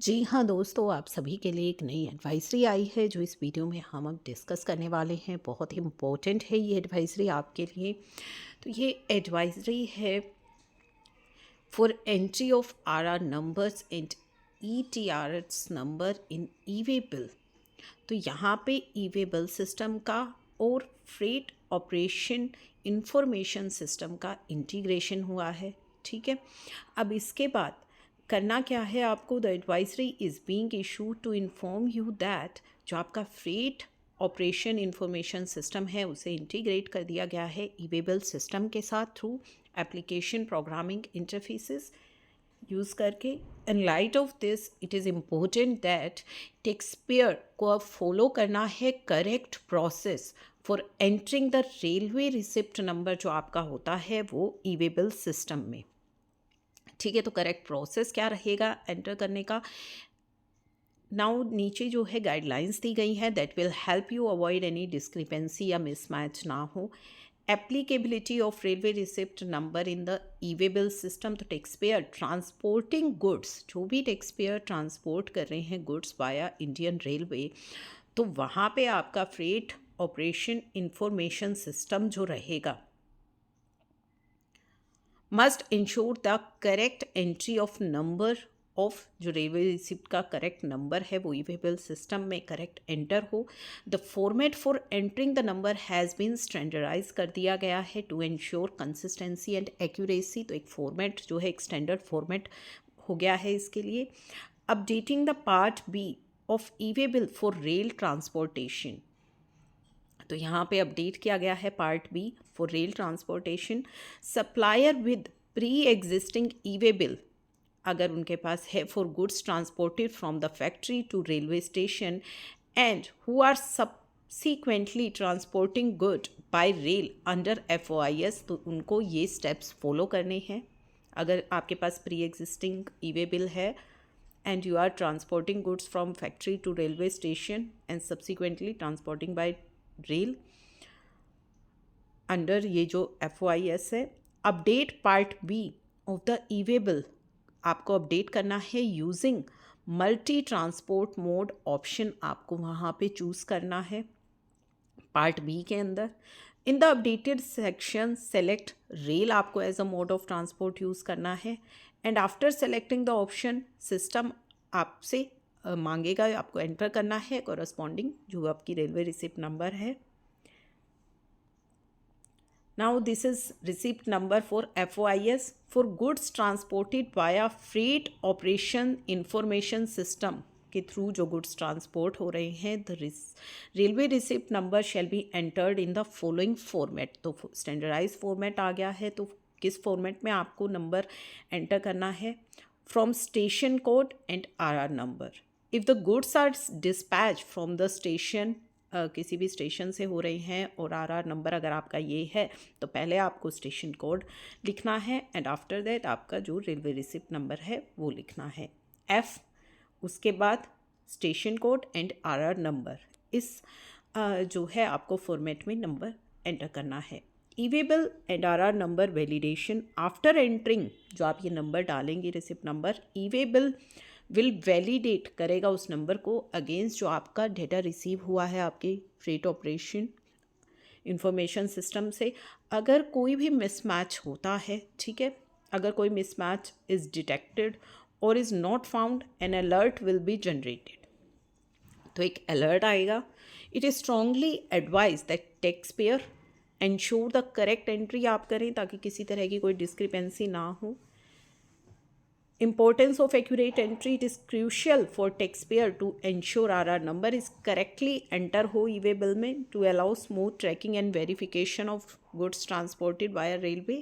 जी हाँ दोस्तों, आप सभी के लिए एक नई एडवाइजरी आई है जो इस वीडियो में हम अब डिस्कस करने वाले हैं। बहुत ही इम्पोर्टेंट है ये एडवाइजरी आपके लिए। तो ये एडवाइजरी है for entry of R numbers and ETRs number in e way bill. तो यहाँ पे ई-वे बिल सिस्टम का और फ्रेट ऑपरेशन इंफॉर्मेशन सिस्टम का इंटीग्रेशन हुआ है। ठीक है, अब इसके बाद करना क्या है आपको। The advisory is being issued to inform you that जो आपका फ्रेट ऑपरेशन इंफॉर्मेशन सिस्टम है उसे इंटीग्रेट कर दिया गया है ई-वे बिल सिस्टम के साथ through application programming interfaces use करके। In light of this it is important that taxpayer को अब फॉलो करना है correct process for entering the railway receipt number जो आपका होता है वो ई-वे बिल सिस्टम में। ठीक है, तो करेक्ट प्रोसेस क्या रहेगा एंटर करने का। नाउ नीचे जो है गाइडलाइंस दी गई हैं that will help you avoid any discrepancy या मिसमैच ना हो। Applicability of railway receipt number in the e way bill system. तो टैक्सपेयर ट्रांसपोर्टिंग गुड्स, जो भी टैक्सपेयर ट्रांसपोर्ट कर रहे हैं गुड्स वाया इंडियन रेलवे, तो वहाँ पे आपका फ्रेट ऑपरेशन इंफॉर्मेशन सिस्टम जो रहेगा must ensure the correct entry of number of जो रेलवे रिसिप्ट का करेक्ट नंबर है वो ई-वे बिल सिस्टम में करेक्ट एंटर हो। The format for entering the number has been standardize कर दिया गया है to ensure consistency and accuracy. तो एक फॉर्मेट जो है एक स्टैंडर्ड फॉर्मेट हो गया है इसके लिए। Updating the part B of e way bill for rail transportation. तो यहाँ पे अपडेट किया गया है part B for rail transportation. Supplier with pre existing e way bill अगर उनके पास है for goods transported from the factory to railway station and who are subsequently transporting good by rail under FOIS, तो उनको ये स्टेप्स फॉलो करने हैं। अगर आपके पास प्री एग्जिस्टिंग ई-वे बिल है and you are transporting goods from factory to railway station and subsequently transporting by rail under ये जो FOIS है। Update part B of the e way bill आपको अपडेट करना है using multi transport mode option आपको वहाँ पे चूज़ करना है पार्ट बी के अंदर। In the updated section select rail आपको as a mode of transport use करना है and after selecting the option system आपसे मांगेगा, आपको एंटर करना है कॉरस्पॉन्डिंग जो आपकी रेलवे रिसिप्ट नंबर है। Now this is receipt number for FOIS for goods transported via freight operation information system के थ्रू जो गुड्स ट्रांसपोर्ट हो रहे हैं the railway receipt number shall be entered in the following format. तो standardise format आ गया है, तो किस फॉर्मेट में आपको नंबर एंटर करना है। From station code and RR number. If the goods are dispatch from the station, किसी भी स्टेशन से हो रहे हैं और RR नंबर अगर आपका ये है तो पहले आपको स्टेशन कोड लिखना है एंड आफ्टर दैट आपका जो रेलवे रिसिप्ट नंबर है वो लिखना है F, उसके बाद station code and RR number. इस जो है आपको फॉर्मेट में नंबर एंटर करना है। E-way bill and RR number validation. After entering जो आप ये नंबर डालेंगे receipt number, e-way bill will validate करेगा उस नंबर को अगेंस्ट जो आपका डेटा रिसीव हुआ है आपके फ्रेट ऑपरेशन इंफॉर्मेशन सिस्टम से। अगर कोई भी मिसमैच होता है, ठीक है, अगर कोई मिसमैच इज़ डिटेक्टेड और is not found an alert will be generated. तो एक अलर्ट आएगा। It is strongly advise that tax payer ensure the correct entry आप करें ताकि किसी तरह की कोई डिस्क्रिपेंसी ना हो। Importance of accurate entry, it is crucial for taxpayer to ensure RR number is correctly enter हो ई-वे बिल में to allow smooth tracking and verification of goods transported via railway.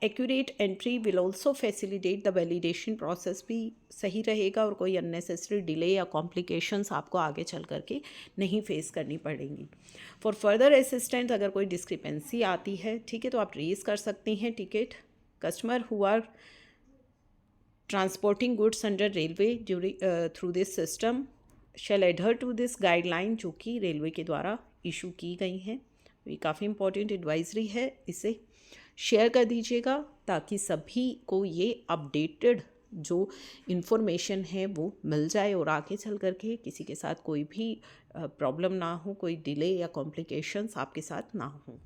Accurate entry will also facilitate the validation process, भी सही रहेगा और कोई unnecessary delay या complications आपको आगे चल करके नहीं फेस करनी पड़ेंगी। For further assistance अगर कोई discrepancy आती है, ठीक है, तो आप रेज कर सकते हैं ticket. Customer who are transporting goods under railway through this system shall adhere to this guideline जो कि रेलवे के द्वारा इशू की गई हैं। ये काफ़ी इंपॉर्टेंट एडवाइजरी है, इसे शेयर कर दीजिएगा ताकि सभी को ये अपडेटेड जो इन्फॉर्मेशन है वो मिल जाए और आगे चल कर के किसी के साथ कोई भी प्रॉब्लम ना हो, कोई डिले या कॉम्प्लिकेशंस आपके साथ ना हो।